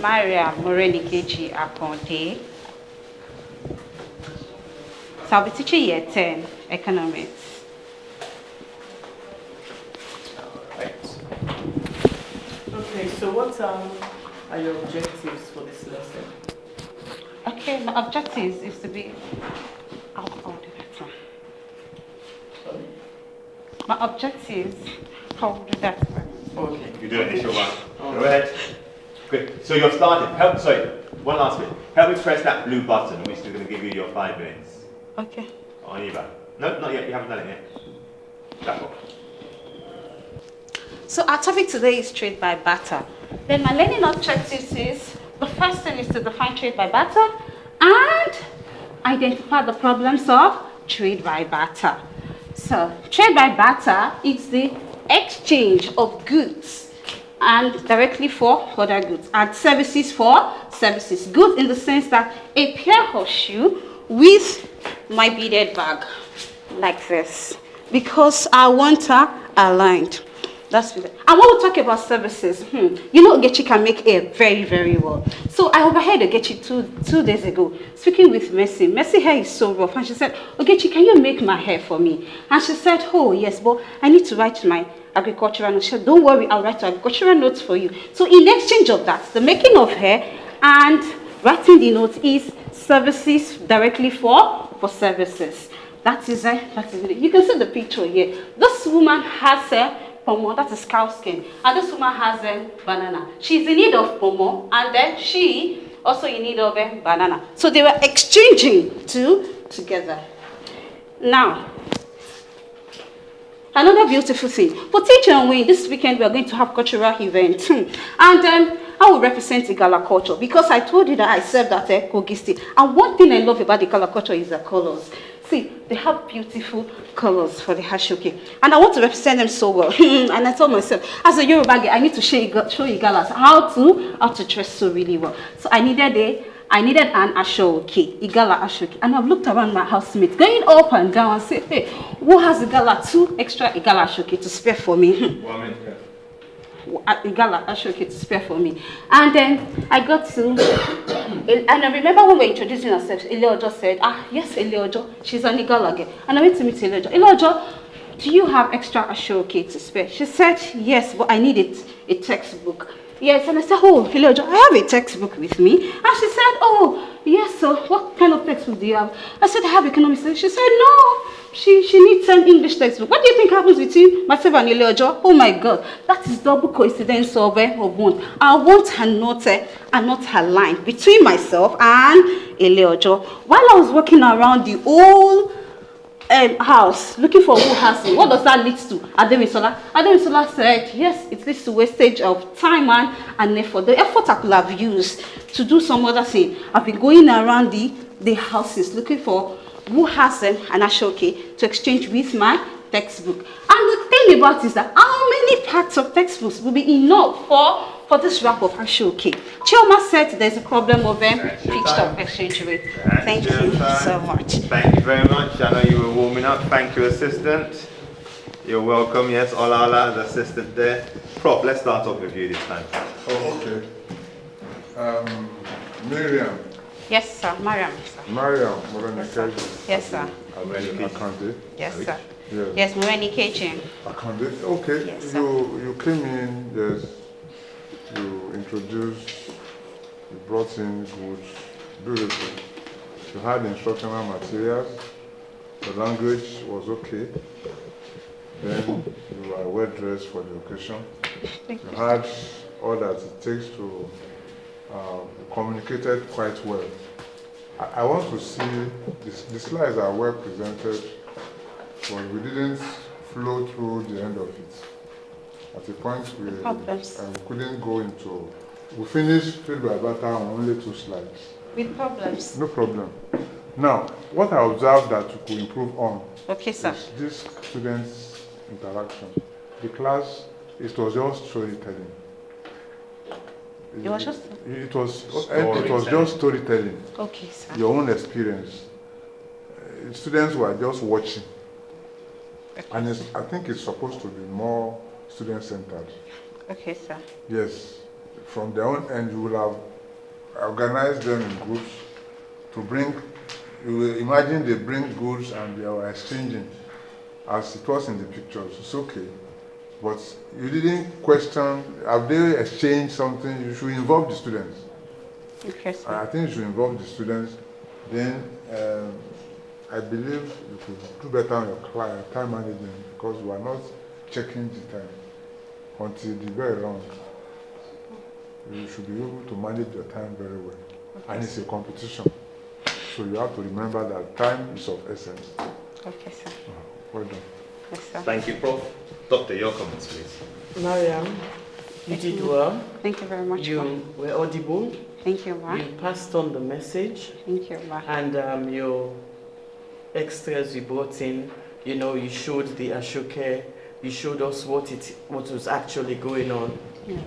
Mariam Morenikechi Akonte. So I'll be teaching year 10 economics. Right. Okay, so what are your objectives for this lesson? Okay, my objectives is to be. I'll do that one. Sorry? My objectives, I'll do that one. Okay. You do an initial one. Oh. Go ahead. Good. So you're starting. Sorry, one last bit. Help me press that blue button, which is going to give you your 5 minutes. Okay. On your back. No, not yet. You haven't done it yet. That one. So our topic today is trade by barter. Then my learning objectives is, the first thing is to define trade by barter and identify the problems of trade by barter. So trade by barter is the exchange of goods and directly for other goods and services for services. Goods in the sense that a pair of shoe with my beaded bag like this, because our wants are aligned. That's it. And when we talk about services, you know Ogechi can make hair very, very well. So I overheard Ogechi two days ago speaking with Mercy. Mercy hair is so rough, and she said, Ogechi, can you make my hair for me? And she said, oh yes, but I need to write my agricultural notes. She said, don't worry, I'll write agricultural notes for you. So in exchange of that, the making of hair and writing the notes is services directly for services. That is it. You can see the picture here. This woman has a pomo, that is cow skin, and this woman has a banana. She's in need of pomo, and then she also in need of a banana. So they were exchanging together. Now, another beautiful thing. For Teacher and Wayne, this weekend we are going to have cultural event. And I will represent Igala culture because I told you that I served at Kogi State. And one thing I love about the Igala culture is the colors. See, they have beautiful colors for the Hashoki. And I want to represent them so well. And I told myself, as a Yoruba girl, I need to show Igalas how to dress so really well. So I needed an Ashoki, Igala Ashoki. And I've looked around my housemates, going up and down and said, hey, who has Igala, 2 extra Igala Ashoki to spare for me? Igala Ashoki to spare for me. And then I got to, and I remember when we were introducing ourselves, Eleojo said, yes, Eleojo, she's an Igala girl. And I went to meet Eleojo. Eleojo, do you have extra Ashoki to spare? She said, yes, but I need a textbook. Yes, and I said, oh, Eleojo, I have a textbook with me. And she said, oh, yes, so what kind of textbook do you have? I said, I have economics. She said, no, she needs an English textbook. What do you think happens between myself and Eleojo? Oh my God, that is double coincidence of want. Our wants are not aligned between myself and Eleojo. While I was walking around the whole house looking for who has it, what does that lead to? Ademisola said, yes, it leads to wastage of time and effort. The effort I could have used to do some other thing. I've been going around the houses looking for who has an Ashoki to exchange with my textbook. And the thing about it is that how many parts of textbooks will be enough for this wrap of Ashoki? Chioma said there's a problem of fixed up exchange rate. Thank you so much. Thank you very much. I know you were warming up. Thank you, assistant. You're welcome. Yes, Olala as assistant there. Prof, let's start off with you this time. Oh, okay. Miriam. Yes, sir. Mariam, sir. Mariam, Yes, sir. Akande. Yes, sir. Yes, yes, Morenikechi. Akande. Okay. Yes, you came in, yes. You introduced, you brought in goods, beautiful. You had instructional materials. The language was okay. Then you were well dressed for the occasion. You had all that it takes to communicated quite well. I want to see, the slides are well presented, but we didn't flow through the end of it. At a point we couldn't go into, we finished trade by barter on only 2 slides. With problems. No problem. Now, what I observed that we could improve on is this students' interaction. The class, it was just storytelling. It was just? It was just storytelling. Okay, sir. Your own experience. Students were just watching. Okay. And I think it's supposed to be more student-centered. Okay, sir. Yes. From their own end, you will have organize them in groups to bring, you will imagine they bring goods and they are exchanging as it was in the pictures. It's okay. But you didn't question, have they exchanged something? You should involve the students. Okay, sir. I think you should involve the students. Then I believe you could do better on your time management because you are not checking the time until the very long. You should be able to manage your time very well. Okay. And it's a competition. So you have to remember that time is of essence. Okay, sir. Well done. Yes, sir. Thank you, Prof. Doctor, your comments, please. Mariam, you did well. Thank you very much. You were audible. Thank you, ma. You passed on the message. Thank you, ma. And your extras you brought in, you know, you showed the Ashoke, you showed us what was actually going on. Yes.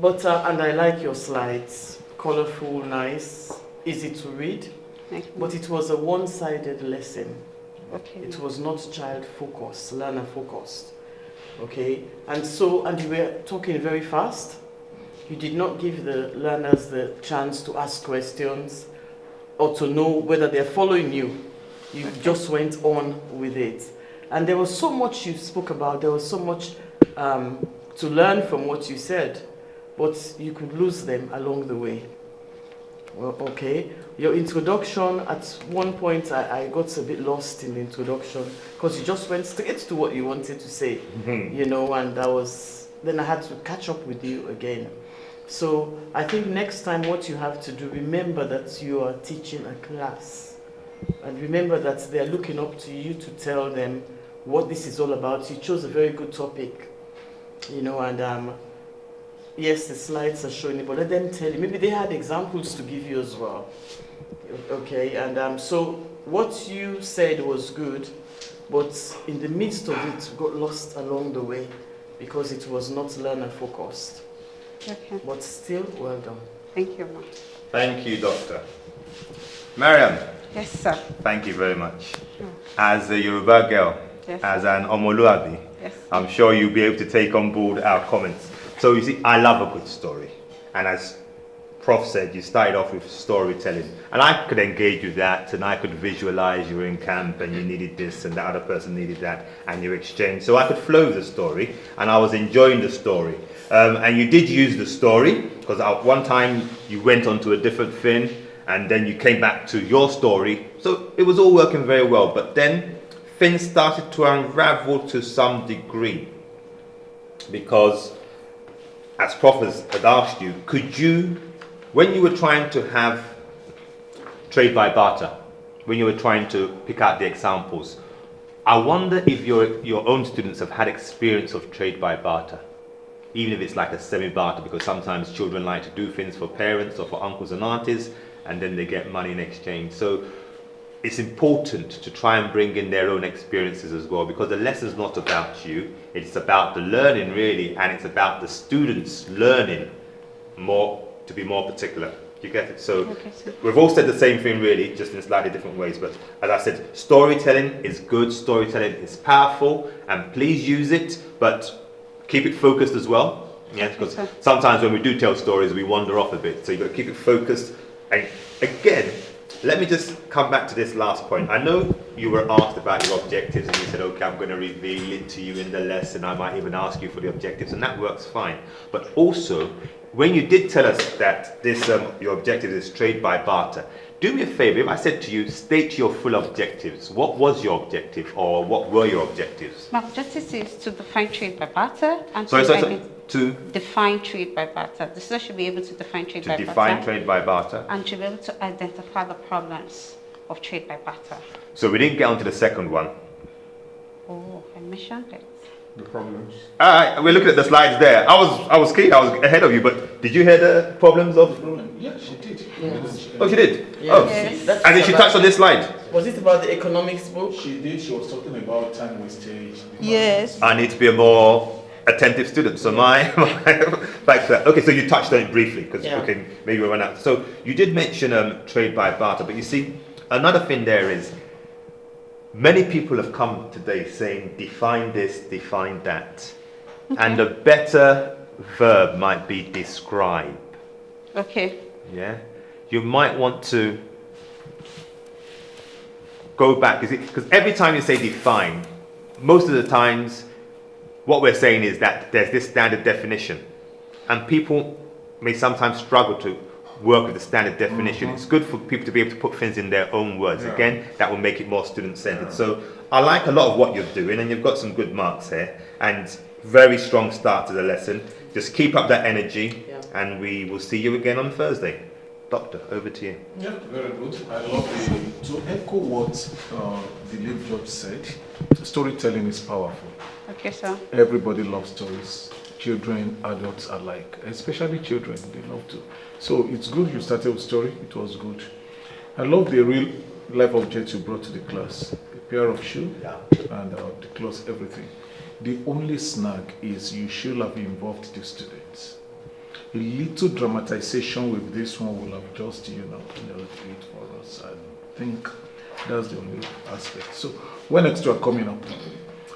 But, and I like your slides, colorful, nice, easy to read. Thank you. But it was a one-sided lesson. Okay. It was not child-focused, learner-focused. Okay? And you were talking very fast. You did not give the learners the chance to ask questions or to know whether they're following you. You just went on with it. And there was so much you spoke about. There was so much to learn from what you said. But you could lose them along the way. Well, okay. Your introduction, at one point I got a bit lost in the introduction because you just went straight to what you wanted to say, you know, and then I had to catch up with you again. So I think next time what you have to do, remember that you are teaching a class and remember that they are looking up to you to tell them what this is all about. You chose a very good topic, you know, and yes, the slides are showing it, but let them tell you. Maybe they had examples to give you as well. Okay, and so what you said was good, but in the midst of it, got lost along the way because it was not learner focused. Okay. But still, well done. Thank you, ma. Thank you, Doctor. Mariam, Yes, sir. thank you very much. Oh. As a Yoruba girl, Yes, as sir. an Omoluabi, Yes. I'm sure you'll be able to take on board our comments. So you see, I love a good story. And as Prof said, you started off with storytelling. And I could engage with that, and I could visualize you were in camp and you needed this and the other person needed that, and you exchanged. So I could flow with the story, and I was enjoying the story. And you did use the story, because at one time you went on to a different thing, and then you came back to your story. So it was all working very well. But then things started to unravel to some degree. Because, as Prof had asked you, could you, when you were trying to have trade by barter, when you were trying to pick out the examples, I wonder if your own students have had experience of trade by barter, even if it's like a semi-barter, because sometimes children like to do things for parents or for uncles and aunties, and then they get money in exchange. So it's important to try and bring in their own experiences as well, because the lesson's not about you, it's about the learning really, and it's about the students learning more, to be more particular. You get it? So Okay, sir. we've all said the same thing really, just in slightly different ways. But as I said, storytelling is good, storytelling is powerful, and please use it, but keep it focused as well. Yes, because sir. sometimes when we do tell stories, we wander off a bit. So you've got to keep it focused. And again, let me just come back to this last point. I know you were asked about your objectives and you said, okay, I'm going to reveal it to you in the lesson. I might even ask you for the objectives, and that works fine. But also, when you did tell us that this your objective is trade by barter, do me a favor, if I said to you, state your full objectives. What was your objective, or what were your objectives? My objective is to define trade by barter and Sorry, to define trade by barter. The student should be able to define trade by to define barter trade by barter. and to be able to identify the problems of trade by barter. So we didn't get onto the second one. Oh, I mentioned it. The problems. We're looking at the slides there. I was keen, I was ahead of you, but did you hear the problems of? Yeah, she did. Yes. Oh, she did? Yeah, Oh, Yes. that's and then she about- touched on this slide. Was it about the economics book? She did. She was talking about time wastage. Yes. I need to be a more attentive student. So thanks for that. Okay, so you touched on it briefly, because Yeah. okay, maybe we went out. So you did mention trade by barter, but you see, another thing there is, many people have come today saying, define this, define that. And a better verb might be describe. Okay. Yeah? you might want to go back, because every time you say define, most of the times what we're saying is that there's this standard definition, and people may sometimes struggle to work with the standard definition. It's good for people to be able to put things in their own words. Again, that will make it more student-centered. So I like a lot of what you're doing, and you've got some good marks here, and very strong start to the lesson. Just keep up that energy, and we will see you again on Thursday. Doctor, over to you. Yeah, very good. I love to echo what the late judge said. Storytelling is powerful. Okay, sir. Everybody loves stories. Children, adults alike, especially children, they love to. So it's good you started with story. It was good. I love the real life objects you brought to the class. A pair of shoes and the clothes, everything. The only snag is you should have involved the students. A little dramatization with this one will have just, nailed it for us. I think that's the only aspect. So when next you are coming up,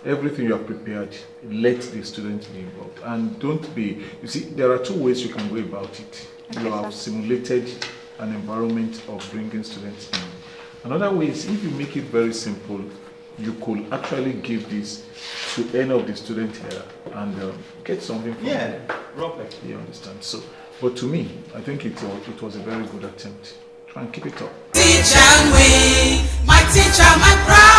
everything you have prepared, let the students be involved. And don't be, you see, there are two ways you can go about it. You have simulated an environment of bringing students in. Another way is if you make it very simple, you could actually give this to any of the students here and get something from them. Robert. You understand? So, but to me, I think it was a very good attempt. Try and keep it up. Teach and we, my teacher, my pride.